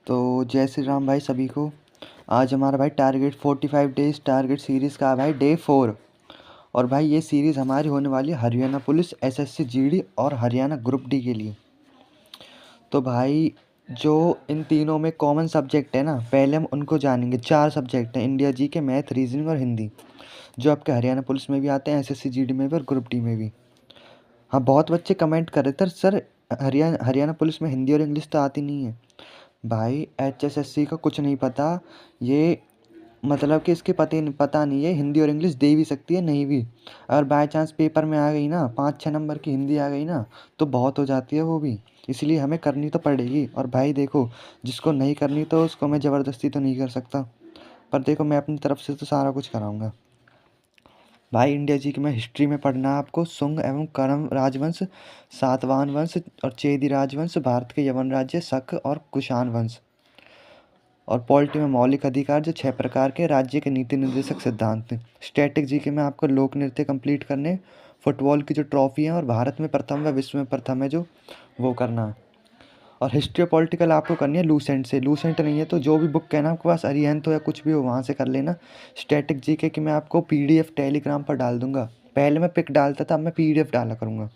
तो जय श्री राम भाई सभी को। आज हमारा भाई टारगेट 45 डेज टारगेट सीरीज़ का भाई डे 4। और भाई ये सीरीज़ हमारी होने वाली है हरियाणा पुलिस एसएससी जीडी और हरियाणा ग्रुप डी के लिए। तो भाई जो इन तीनों में कॉमन सब्जेक्ट है ना, पहले हम उनको जानेंगे। 4 सब्जेक्ट हैं, इंडिया जी के, मैथ, रीजनिंग और हिंदी, जो आपके हरियाणा पुलिस में भी आते हैं, एसएससी जीडी में भी और ग्रुप डी में भी। हाँ, बहुत बच्चे कमेंट कर रहे थे सर हरियाणा पुलिस में हिंदी और इंग्लिश तो आती नहीं है। भाई एचएसएससी का कुछ नहीं पता, ये मतलब कि इसके पता नहीं है, हिंदी और इंग्लिश दे भी सकती है, नहीं भी। अगर बाय चांस पेपर में आ गई ना, 5-6 नंबर की हिंदी आ गई ना, तो बहुत हो जाती है वो भी। इसलिए हमें करनी तो पड़ेगी। और भाई देखो, जिसको नहीं करनी तो उसको मैं ज़बरदस्ती तो नहीं कर सकता, पर देखो मैं अपनी तरफ से तो सारा कुछ कराऊंगा। भाई इंडिया जी की में हिस्ट्री में पढ़ना है आपको सुंग एवं करम राजवंश, सातवाहन वंश और चेदी राजवंश, भारत के यवन राज्य, शक और कुषाण वंश। और पॉलिटी में मौलिक अधिकार, जो 6 प्रकार के राज्य के नीति निर्देशक सिद्धांत। स्टैटिक जीके में आपको लोक नृत्य कंप्लीट करने, फुटबॉल की जो ट्रॉफी है और भारत में प्रथम व विश्व में प्रथम है जो, वो करना है। और हिस्ट्री पॉलिटिकल आपको करनी है लूसेंट से। लूसेंट नहीं है तो जो भी बुक है ना आपके पास, अरिहंत हो या कुछ भी हो, वहाँ से कर लेना। स्टैटिक जीके की मैं आपको पीडीएफ टेलीग्राम पर डाल दूंगा। पहले मैं पिक डालता था, अब मैं पीडीएफ डाला करूँगा।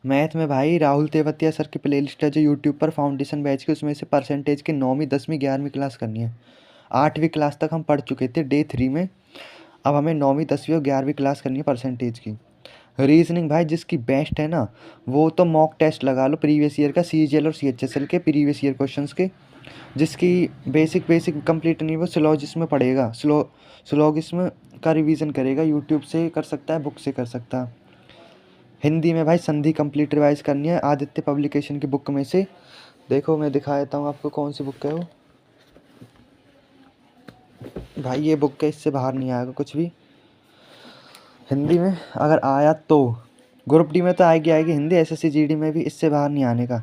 मैथ में भाई राहुल तेवतिया सर की प्लेलिस्ट है जो यूट्यूब पर, फाउंडेशन बैच की, उसमें से परसेंटेज की 9वीं 10वीं 11वीं क्लास करनी है। 8वीं क्लास तक हम पढ़ चुके थे डे 3 में, अब हमें 9वीं 10वीं और 11वीं क्लास करनी है परसेंटेज की। रीजनिंग भाई जिसकी बेस्ट है ना, वो तो मॉक टेस्ट लगा लो प्रीवियस ईयर का, सीजीएल और सीएचएसएल के प्रीवियस ईयर क्वेश्चंस के। जिसकी बेसिक कंप्लीट नहीं, वो सिलोजिस्म में पढ़ेगा, सिलोगिस्म का रिवीजन करेगा, यूट्यूब से कर सकता है, बुक से कर सकता है। हिंदी में भाई संधि कंप्लीट रिवाइज करनी है आदित्य पब्लिकेशन की बुक में से। देखो मैं दिखा देता हूँ आपको कौन सी बुक है वो। भाई ये बुक है, इससे बाहर नहीं आएगा कुछ भी हिंदी में, अगर आया तो। ग्रुप डी में तो आएगी हिंदी, एसएससी जीडी में भी इससे बाहर नहीं आने का।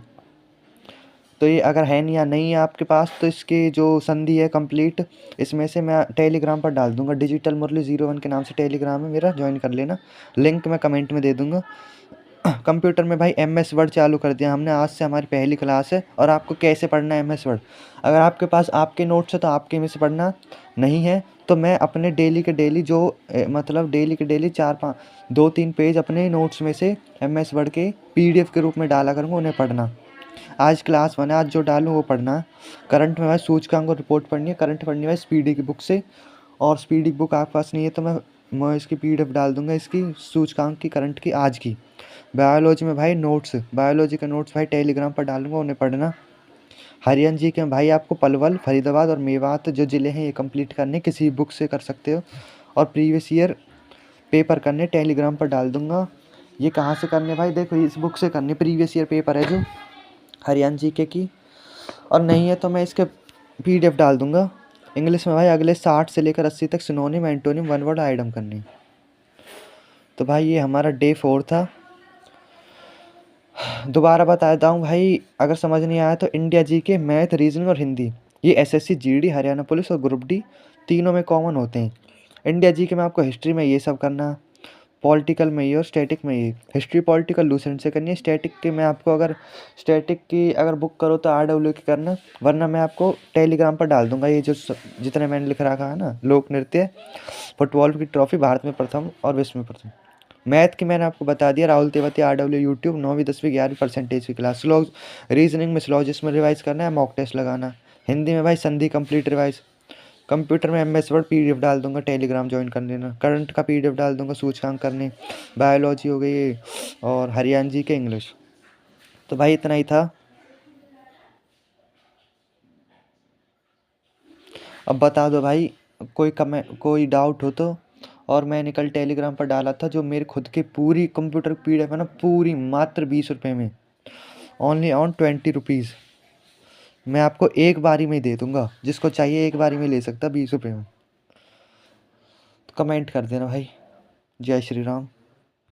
तो ये अगर है नहीं या नहीं है आपके पास, तो इसकी जो संधि है कंप्लीट, इसमें से मैं टेलीग्राम पर डाल दूंगा। डिजिटल मुरली 01 के नाम से टेलीग्राम है मेरा, ज्वाइन कर लेना, लिंक मैं कमेंट में दे दूंगा। कंप्यूटर में भाई एमएस वर्ड चालू कर दिया हमने, आज से हमारी पहली क्लास है। और आपको कैसे पढ़ना है एमएस वर्ड, अगर आपके पास आपके नोट्स है तो आपके में से पढ़ना, नहीं है तो मैं अपने डेली के डेली जो मतलब डेली के डेली 4-5 2-3 पेज अपने नोट्स में से एमएस वर्ड के पीडीएफ के रूप में डाला करूँगा, उन्हें पढ़ना। आज क्लास 1 है, आज जो डालूँ वो पढ़ना। करंट में भाई सूचकांक और रिपोर्ट पढ़नी है, करंट पढ़नी है भाई स्पीडी की बुक से। और स्पीडी की बुक आपके पास नहीं है तो मैं इसकी पीडीएफ डाल दूंगा, इसकी सूचकांक की, करंट की, आज की। बायोलॉजी में भाई नोट्स, बायोलॉजी के नोट्स भाई टेलीग्राम पर डालूंगा, उन्हें पढ़ना। हरियाणा जी के भाई आपको पलवल, फरीदाबाद और मेवात जो ज़िले हैं ये कंप्लीट करने, किसी बुक से कर सकते हो। और प्रीवियस ईयर पेपर करने, टेलीग्राम पर डाल दूंगा। ये कहाँ से करने भाई, देखो इस बुक से करने, प्रीवियस ईयर पेपर है जो हरियाणा जी के। और नहीं है तो मैं इसके पीडीएफ डाल दूंगा। इंग्लिश में भाई अगले 60 से लेकर 80 तक synonym, antonym, one word item करनी। तो भाई ये हमारा डे 4 था। दोबारा बता देता हूँ भाई, अगर समझ नहीं आया तो इंडिया जी के, मैथ, रीजनिंग और हिंदी, ये एसएससी जीडी, हरियाणा पुलिस और ग्रुप डी तीनों में कॉमन होते हैं। इंडिया जी के में आपको हिस्ट्री में ये सब करना, पॉलिटिकल में ये और स्टैटिक में ये। हिस्ट्री पॉलिटिकल लूसेंट से करनी है, स्टैटिक के में आपको, अगर स्टैटिक की अगर बुक करो तो आरडब्ल्यू की करना, वरना मैं आपको टेलीग्राम पर डाल दूंगा ये जो जितने मैंने लिख रखा है ना, लोक नृत्य, फुटबॉल की ट्रॉफी, भारत में प्रथम और विश्व में प्रथम। मैथ की मैंने आपको बता दिया, राहुल तेवतिया आरडब्ल्यू यूट्यूब, 9वीं 10वीं 11वीं परसेंटेज की क्लास। स्लो रीजनिंग में स्लोजिस्म रिवाइज करना है, मॉक टेस्ट लगाना। हिंदी में भाई संधि कंप्लीट रिवाइज। कंप्यूटर में एमएस वर्ड पीडीएफ डाल दूंगा, टेलीग्राम ज्वाइन कर लेना। करंट का पीडीएफ डाल दूंगा, सूचकांक करने। बायोलॉजी हो गई और हरियाणा जी के इंग्लिश। तो भाई इतना ही था। अब बता दो भाई, कोई कमेंट, कोई डाउट हो तो। और मैंने कल टेलीग्राम पर डाला था जो मेरे खुद की पूरी कंप्यूटर पीडीएफ है ना, पूरी मात्र 20 रुपये में, ओनली ऑन 20 रुपीज़। मैं आपको एक बारी में दे दूंगा, जिसको चाहिए एक बारी में ले सकता 20 रुपये में। तो कमेंट कर देना भाई। जय श्री राम।